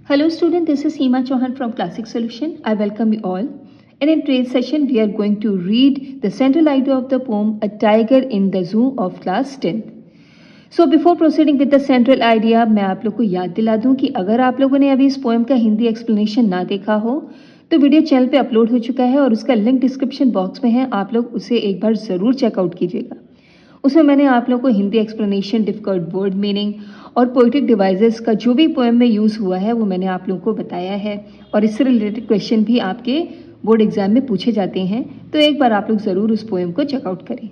Hello student, this is Seema Chauhan from Classic Solution. I welcome you all. And in today's session, we are going to read the central idea of the poem A Tiger in the Zoo of class 10th. So before proceeding with the central idea, मैं आप लोग को याद दिला दूं कि अगर आप लोगों ने अभी इस पोएम का हिंदी एक्सप्लेनेशन ना देखा हो तो वीडियो चैनल पे अपलोड हो चुका है और उसका लिंक डिस्क्रिप्शन बॉक्स में है, आप लोग उसे एक बार ज़रूर चेकआउट कीजिएगा। उसमें मैंने आप लोग को Hindi explanation, difficult word meaning और पोइटिक डिवाइसेस का जो भी पोएम में यूज़ हुआ है वो मैंने आप लोगों को बताया है और इससे रिलेटेड क्वेश्चन भी आपके बोर्ड एग्जाम में पूछे जाते हैं, तो एक बार आप लोग ज़रूर उस पोएम को चेकआउट करें।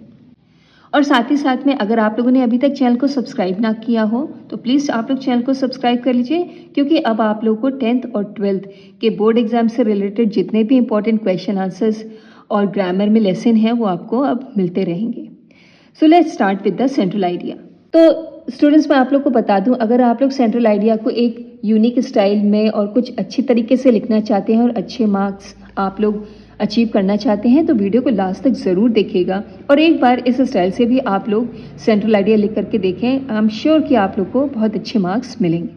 और साथ ही साथ में अगर आप लोगों ने अभी तक चैनल को सब्सक्राइब ना किया हो तो प्लीज़ आप लोग चैनल को सब्सक्राइब कर लीजिए, क्योंकि अब आप लोग को 10th और 12th के बोर्ड एग्जाम से रिलेटेड जितने भी इंपॉर्टेंट क्वेश्चन आंसर्स और ग्रामर में लेसन हैं वो आपको अब मिलते रहेंगे। So let's start with the central idea. तो स्टूडेंट्स, मैं आप लोग को बता दूं, अगर आप लोग सेंट्रल आइडिया को एक यूनिक स्टाइल में और कुछ अच्छी तरीके से लिखना चाहते हैं और अच्छे मार्क्स आप लोग अचीव करना चाहते हैं तो वीडियो को लास्ट तक ज़रूर देखिएगा और एक बार इस स्टाइल से भी आप लोग सेंट्रल आइडिया लिख करके देखें। आई एम श्योर कि आप लोग को बहुत अच्छे मार्क्स मिलेंगे।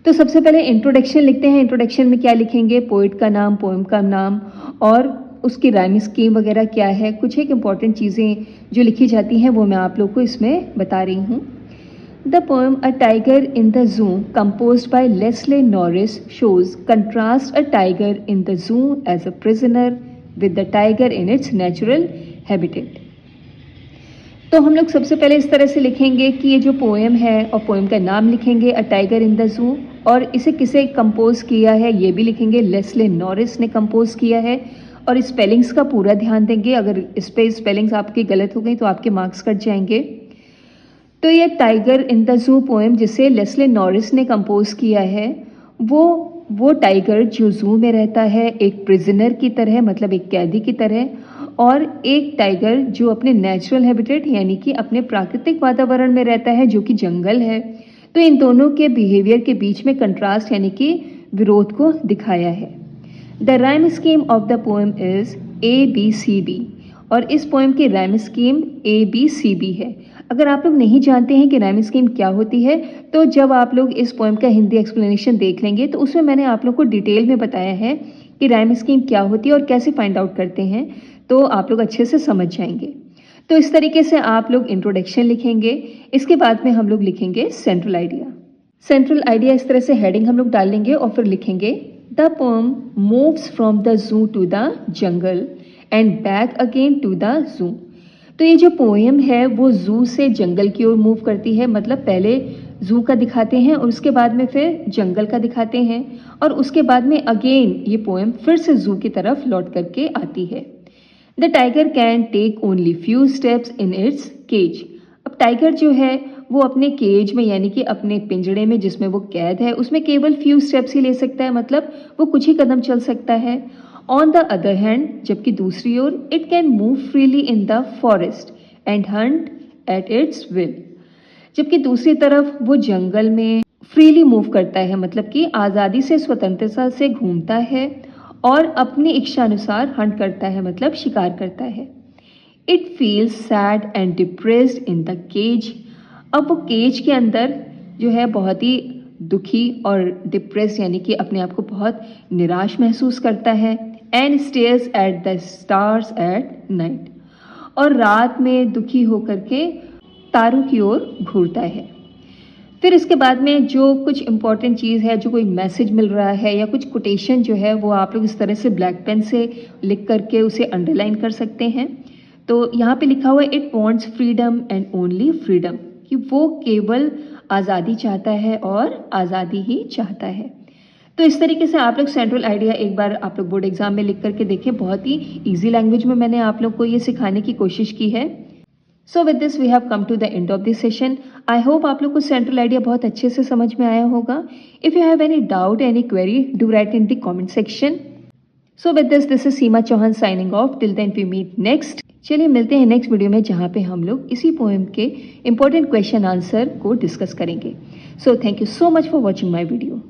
तो सबसे पहले इंट्रोडक्शन लिखते हैं। इंट्रोडक्शन में क्या लिखेंगे? पोइट का नाम, पोएम का नाम और उसकी राइमिंग स्कीम वगैरह क्या है, कुछ एक इम्पॉर्टेंट चीज़ें जो लिखी जाती हैं वो मैं आप लोग को इसमें बता रही हूँ। The poem A Tiger in the Zoo, composed by Leslie Norris, shows contrast a tiger in the zoo as a prisoner with the tiger in its natural habitat. तो हम लोग सबसे पहले इस तरह से लिखेंगे कि ये जो पोएम है और पोएम का नाम लिखेंगे a tiger in the zoo, और इसे किसे कंपोज किया है ये भी लिखेंगे, लेस्ले नॉरिस ने कंपोज किया है। और स्पेलिंग्स का पूरा ध्यान देंगे, अगर इस पे स्पेलिंग्स आपकी गलत हो गई तो आपके मार्क्स कट जाएंगे। तो ये tiger in the zoo poem जिसे लेस्ले नॉरिस ने कंपोज किया है वो टाइगर जो जू में रहता है एक प्रिजनर की तरह, मतलब एक कैदी की तरह, और एक टाइगर जो अपने नेचुरल हैबिटेट यानी कि अपने प्राकृतिक वातावरण में रहता है जो कि जंगल है। तो इन दोनों के बिहेवियर के बीच में कंट्रास्ट यानी कि विरोध को दिखाया है। The rhyme scheme of the poem is ABCD, और इस पोएम की राइम स्कीम ABCD है। अगर आप लोग नहीं जानते हैं कि राइम स्कीम क्या होती है तो जब आप लोग इस पोएम का हिंदी एक्सप्लेनेशन देख लेंगे तो उसमें मैंने आप लोग को डिटेल में बताया है कि राइम स्कीम क्या होती है और कैसे फाइंड आउट करते हैं, तो आप लोग अच्छे से समझ जाएंगे। तो इस तरीके से आप लोग इंट्रोडक्शन लिखेंगे, इसके बाद में हम लोग लिखेंगे सेंट्रल आइडिया। सेंट्रल आइडिया इस तरह से हेडिंग हम लोग डाल लेंगे और फिर लिखेंगे the poem moves from the zoo to the jungle and back again to the zoo. तो ये जो पोएम है वो जू से जंगल की ओर मूव करती है, मतलब पहले जू का दिखाते हैं और उसके बाद में फिर जंगल का दिखाते हैं और उसके बाद में अगेन ये पोएम फिर से जू की तरफ लौट करके आती है। The tiger can take only few steps in its cage. अब टाइगर जो है वो अपने केज में यानी कि अपने पिंजड़े में जिसमें वो कैद है उसमें केवल फ्यू स्टेप्स ही ले सकता है, मतलब वो कुछ ही कदम चल सकता है। ऑन द अदर हैंड, जबकि दूसरी ओर, it can move freely in the forest and hunt at its will. जबकि दूसरी तरफ वो जंगल में फ्रीली मूव करता है, मतलब कि आज़ादी से, स्वतंत्रता से घूमता है और अपनी इच्छा अनुसार हंट करता है, मतलब शिकार करता है। It feels sad and depressed in the cage. अब वो केज के अंदर जो है बहुत ही दुखी और डिप्रेस यानी कि अपने आप को बहुत निराश महसूस करता है। And stairs at the stars at night, और रात में दुखी होकर के तारों की ओर घूरता है। फिर इसके बाद में जो कुछ इंपॉर्टेंट चीज़ है, जो कोई मैसेज मिल रहा है या कुछ कोटेशन जो है वो आप लोग इस तरह से ब्लैक पेन से लिख करके उसे अंडरलाइन कर सकते हैं। तो यहाँ पे लिखा हुआ है it wants freedom and only freedom, कि वो केवल आज़ादी चाहता है और आज़ादी ही चाहता है। तो इस तरीके से आप लोग सेंट्रल आइडिया एक बार आप लोग बोर्ड एग्जाम में लिख करके देखें। बहुत ही ईजी लैंग्वेज में मैंने आप लोग को ये सिखाने की कोशिश की है। So with this we have come to the end of this session. I hope आप लोग को सेंट्रल आइडिया बहुत अच्छे से समझ में आया होगा। If you have any doubt, any query, do write in the comment section. So with this is Seema Chauhan signing off. Till then we meet next. चलिए मिलते हैं नेक्स्ट वीडियो में जहाँ पे हम लोग इसी पोएम के इंपॉर्टेंट क्वेश्चन आंसर को डिस्कस करेंगे। So thank you so much for watching my video.